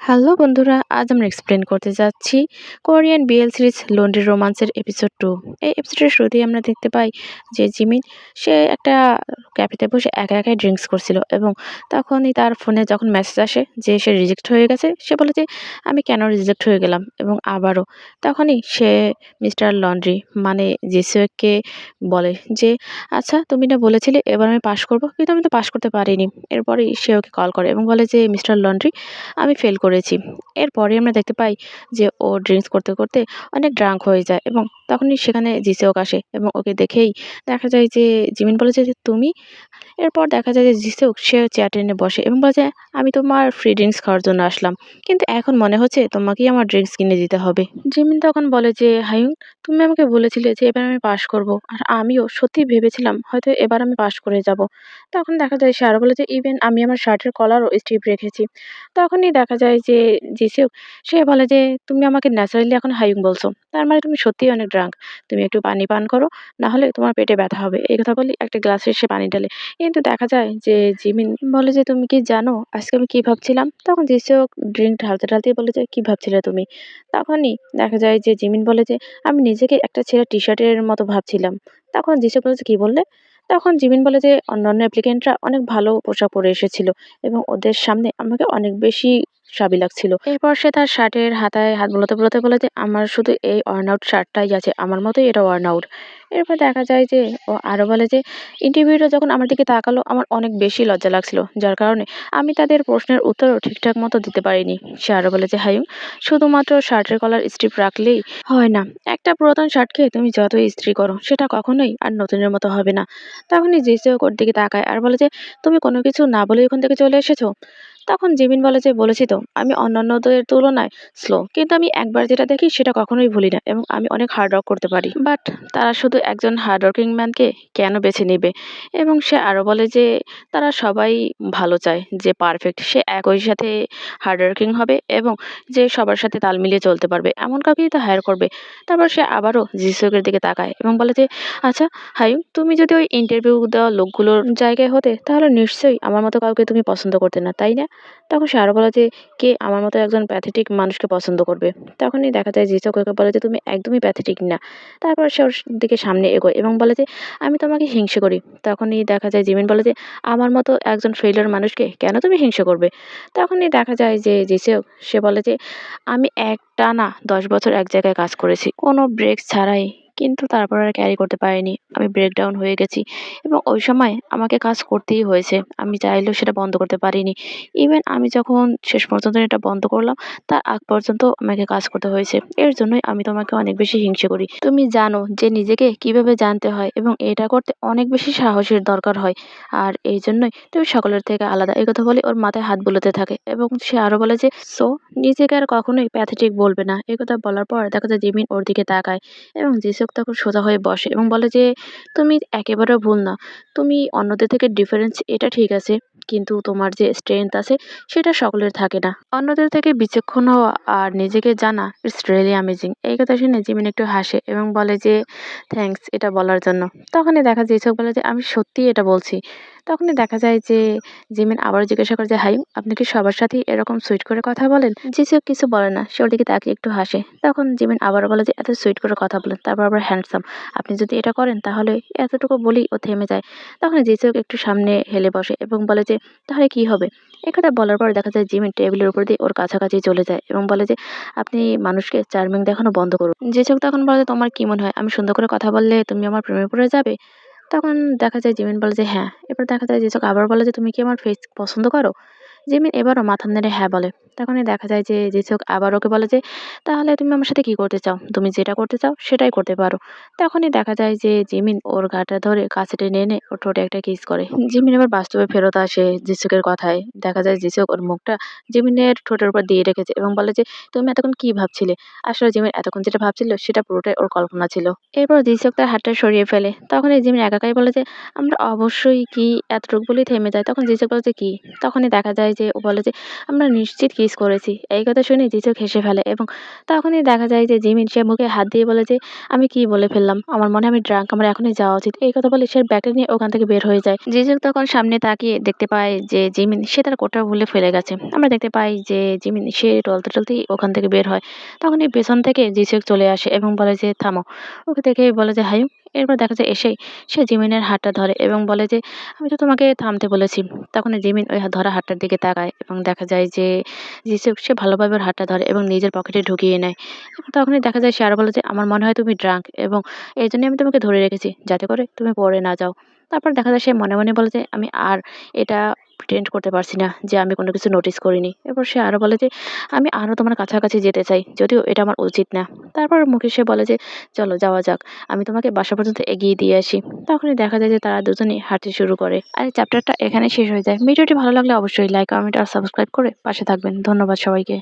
Hello বন্ধুরা, আজ আমরা এক্সপ্লেন করতে যাচ্ছি কোরিয়ান বিএল সিরিজ লন্ড্রি রোমান্সের এপিসোড 2। এই এপিসোডের শুরুতেই আমরা দেখতে পাই যে জিমিন সে একটা ক্যাফেতে বসে একা একাই ড্রিঙ্কস করছিল এবং তখনই তার ফোনে যখন মেসেজ আসে যে সে রিজেক্ট হয়ে গেছে, সে বলে যে আমি কেন রিজেক্ট হয়ে গেলাম এবং আবারও তখনই সে মিস্টার লন্ড্রি মানে জিসুকে বলে যে আচ্ছা তুমি না বলেছিলে এবার আমি পাশ করব, কিন্তু আমি তো পাশ করতে পারিনি। এরপরেই সে ওকে কল করে এবং বলে যে মিস্টার লন্ড্রি আমি ফেল করেছি। এরপরে আমরা দেখতে পাই যে ও ড্রিংকস করতে, করতে অনেক ড্রাঙ্ক হয়ে যায় এবং তখনই সেখানে জিসেওক আসে এবং ওকে দেখেই দেখা যায় যে জিমিন বলে যে, "তুমি?" এরপর দেখা যায় যে জিসেওক সে চেয়ার টেনে বসে এবং বলে যে, "আমি তোমার ফ্রি ড্রিংকস খাওয়ার জন্য আসলাম। কিন্তু এখন মনে হচ্ছে তোমাকেই আমার ড্রিংকস কিনে দিতে হবে।" জিমিন তখন বলে যে, "হায়ুং, তুমি আমাকে বলেছিলে যে এবার আমি পাস করব। আর আমিও সত্যিই ভেবেছিলাম হয়তো এবার আমি পাস করে যাব।" তখন দেখা যায় সে আরো বলে যে, "ইভেন আমি আমার শার্টের কলারও স্ট্রিপ রেখেছি।" তখনই দেখা যায় যে জিসেওক সে বলে যে, "তুমি আমাকে ন্যাচারালি এখন হায়ুং বলছো। তার মানে তুমি সত্যিই অনেক ড্রাঙ্ক। তুমি একটু পানি পান করো, না হলে তোমার পেটে ব্যথা হবে।" এই কথা বলেই একটা গ্লাসে সে পানি ঢালে। কিন্তু দেখা যায় যে জিমিন বলে যে, "তুমি কি জানো আজকে আমি কি ভাবছিলাম?" তখন জিসেওক ড্রিঙ্ক ঢালতে, ঢালতেই বলে যে, "কি ভাবছিলে তুমি?" তখনই দেখা যায় যে জিমিন বলে যে, "আমি নিজেকে একটা ছেঁড়া টি-শার্টের মতো ভাবছিলাম।" তখন জিসেওক বলে যে, "কি বললে?" তখন জিমিন বলে যে, "অন্যান্য অ্যাপ্লিক্যান্টরা অনেক ভালো পোশাক পরে এসেছিল এবং ওদের সামনে আমাকে অনেক বেশি সাবি লাগছিল।" এরপর সে তার শার্টের হাতায় হাত বুলাতে, বুলাতে বলে যে, "আমার শুধু এই ওয়ার্ন আউট শার্টটাই আছে। আমার মতোই এটা ওয়ার্ন আউট।" এরপর দেখা যায় যে ও আরো বলে যে, "ইন্টারভিউটা যখন আমার দিকে তাকালো আমার অনেক বেশি লজ্জা লাগছিল। যার কারণে আমি তাদের প্রশ্নের উত্তরও ঠিকঠাক মতো দিতে পারিনি।" সে আরো বলে যে, "হায়ুং, শুধুমাত্র শার্টের কলার স্ট্রিপ রাখলেই হয় না। একটা পুরাতন শার্টকে তুমি যতই ইস্ত্রি করো সেটা কখনোই আর নতুনের মতো হবে না।" তখনই জিসেওক ওর দিকে তাকায় আর বলে যে, "তুমি কোনো কিছু না বলেই ওখান থেকে চলে এসেছো?" তখন জিমিন বলে যে, "বলেছি তো আমি অন্যান্যদের তুলনায় স্লো। কিন্তু আমি একবার যেটা দেখি সেটা কখনোই ভুলি না এবং আমি অনেক হার্ড ওয়ার্ক করতে পারি। বাট তারা শুধু একজন হার্ড ওয়ার্কিং ম্যানকে কেন বেছে নেবে?" এবং সে আরো বলে যে, "তারা সবাই ভালো চায়, যে পারফেক্ট সে একই সাথে হার্ড ওয়ার্কিং হবে এবং যে সবার সাথে তাল মিলিয়ে চলতে পারবে এমন কাউকেই তো হায়ার করবে।" তারপর সে আবারও জিসুকের দিকে তাকায় এবং বলে যে, "আচ্ছা হায়ুং, তুমি যদি ওই ইন্টারভিউ দেওয়া লোকগুলোর জায়গায় হতে তাহলে নিশ্চয়ই আমার মতো কাউকে তুমি পছন্দ করতে না, তাই না?" তখন সে আরো বলে যে, "কে আমার মতো একজন প্যাথেটিক মানুষকে পছন্দ করবে?" তখনই দেখা যায় জিসুক ওকে বলে যে, "তুমি একদমই প্যাথেটিক না।" তারপর সে ওর দিকে সামনে এগোয় এবং বলে যে, "আমি তোমাকে হিংসে করি।" তখনই দেখা যায় জিমিন বলে যে, "আমার মতো একজন ফেইলিওর মানুষকে কেন তুমি হিংসে করবে?" তখনই দেখা যায় যে জিসেওক সে বলে যে, "আমি একটানা 10 বছর এক জায়গায় কাজ করেছি। কোনো ব্রেক ছাড়াই। কিন্তু তারপর আর ক্যারি করতে পারিনি। আমি ব্রেকডাউন হয়ে গেছি এবং ওই সময় আমাকে কাজ করতেই হয়েছে। আমি চাইলেও সেটা বন্ধ করতে পারিনি। ইভেন আমি যখন শেষ পর্যন্ত এটা বন্ধ করলাম, তার আগ পর্যন্ত আমাকে কাজ করতে হয়েছে। এর জন্যই আমি তোমাকে অনেক বেশি হিংসে করি। তুমি জানো যে নিজেকে কিভাবে জানতে হয় এবং এটা করতে অনেক বেশি সাহসের দরকার হয়। আর এই জন্যই তুমি সকলের থেকে আলাদা।" এই কথা বলে ওর মাথায় হাত বুলাতে থাকে এবং সে আরো বলে যে, "সো নিজেকে আর কখনোই প্যাথেটিক বলবে না।" এই কথা বলার পর দেখা যায় জিমিন ওর দিকে তাকায় এবং জিসুক তখন সোজা হয়ে বসে এবং বলে যে, "তুমি একেবারেও ভুল না। তুমি অন্যদের থেকে ডিফারেন্স এটা ঠিক আছে, কিন্তু তোমার যে স্ট্রেংথ আছে সেটা সকলের থাকে না। অন্যদের থেকে বিচক্ষণ হওয়া আর নিজেকে জানা ইটস রিয়েলি অ্যামেজিং।" এই কথা শুনে জিমিন একটু হাসে এবং বলে যে, "থ্যাঙ্কস এটা বলার জন্য।" তখনই দেখা যায় জিসুক বলে যে, "আমি সত্যিই এটা বলছি।" তখনই দেখা যায় যে জিমিন আবারও জিজ্ঞাসা করে যে, "হাই, আপনি কি সবার সাথেই এরকম সুইট করে কথা বলেন?" জিসুক কিছু বলে না, সে ওর দিকে তাকিয়ে একটু হাসে। তখন জিমিন আবারও বলে যে, "এত সুইট করে কথা বলেন, তারপর আবার হ্যান্ডসাম। আপনি যদি এটা করেন তাহলে..." এতটুকু বলেই ও থেমে যায়। তখন জিসুক একটু সামনে হেলে বসে এবং বলে যে, "তাহলে কি হবে?" একথা বলার পর দেখা যায় জিমিন টেবিলের উপর দিয়ে ওর কাছাকাছি চলে যায় এবং বলে যে, "আপনি মানুষকে চার্মিং দেখানো বন্ধ করুন।" জিসুক তখন বলে যে, "তোমার কি মনে হয় আমি সুন্দর করে কথা বললে তুমি আমার প্রেমে পড়ে যাবে?" তখন দেখা যায় জিমিন বলে যে, "হ্যাঁ।" এরপর দেখা যায় জিসুক আবার বলে যে, "তুমি কি আমার ফেস পছন্দ করো?" জিমিন এবারও মাথা নেড়ে হ্যাঁ বলে। তখনই দেখা যায় যে জিসুক আবার ওকে বলে যে, "তাহলে তুমি আমার সাথে কি করতে চাও? তুমি যেটা করতে চাও সেটাই করতে পারো।" তখনই দেখা যায় যে জিমিন ওর গাটা ধরে কাছে টেনে এনে ওর ঠোঁটে একটা কিস করে। জিমিন এবার বাস্তবে ফেরত আসে জিসুকের কথায়। দেখা যায় জিসুক ওর মুখটা জিমিনের ঠোঁটের উপর দিয়ে রেখেছে এবং বলে যে, "তুমি এতক্ষণ কি ভাবছিলে?" আসলে জিমিন এতক্ষণ যেটা ভাবছিল সেটা পুরোটাই ওর কল্পনা ছিল। এরপর জিসুক তার হাতটা সরিয়ে ফেলে। তখনই জিমিন একাই বলে যে, "আমরা অবশ্যই কি..." এতটুকু বলেই থেমে যায়। তখন জিসুক বলে যে, "কি?" তখনই দেখা যায় যে ও বলে যে, "আমরা নিশ্চিত কি কিস করেছি। এই কথা শুনে জিজুক হেসে ফেলে এবং তখনই দেখা যায় যে জিমিন সে মুখে হাত দিয়ে বলে যে, "আমি কি বলে ফেললাম? আমার মনে হয় আমি ড্রাঙ্ক, আমার এখনই যাওয়া উচিত।" এই কথা বলে সে ব্যাগটা নিয়ে ওখান থেকে বের হয়ে যায়। জিজুক তখন সামনে তাকিয়ে দেখতে পায় যে জিমিন সে তার কোটটা খুলে ফেলে গেছে। আমরা দেখতে পাই যে জিমিন সে টলতে ওখান থেকে বের হয়। তখনই পেছন থেকে জিজুক চলে আসে এবং বলে যে, "থামো।" ওকে দেখেই বলে যে, "হায়ু।" এরপর দেখা যায় এসেই সে জিমিনের হাতটা ধরে এবং বলে যে, "আমি তো তোমাকে থামতে বলেছি।" তখনই জিমিন ওই ধরা হাতটার দিকে তাকায় এবং দেখা যায় যে জিসুক সে ভালোভাবে ওর হাতটা ধরে এবং নিজের পকেটে ঢুকিয়ে নেয়। এবং তখনই দেখা যায় সে আরো বলে যে, "আমার মনে হয় তুমি ড্রাঙ্ক এবং এইজন্যই আমি তোমাকে ধরে রেখেছি যাতে করে তুমি পড়ে না যাও।" তারপর দেখা যায় সে মনে বলে যে, "আমি আর এটা প্রিটেন্ড করতে পারছি না যে আমি কোনো কিছু নোটিস করিনি।" এরপর সে আরো বলে যে, "আমি আরো তোমার কাছাকাছি যেতে চাই। যদিও এটা আমার উচিত না।" তারপর মুখে সে বলে যে, "চলো যাওয়া যাক। আমি তোমাকে বাসা পর্যন্ত এগিয়ে দিয়ে আসি।" তখনই দেখা যায় যে তারা দুজনেই হাঁটতে শুরু করে। আর এই চ্যাপ্টারটা এখানেই শেষ হয়ে যায়। ভিডিওটি ভালো লাগলে অবশ্যই লাইক, কমেন্ট আর সাবস্ক্রাইব করে পাশে থাকবেন। ধন্যবাদ সবাইকে।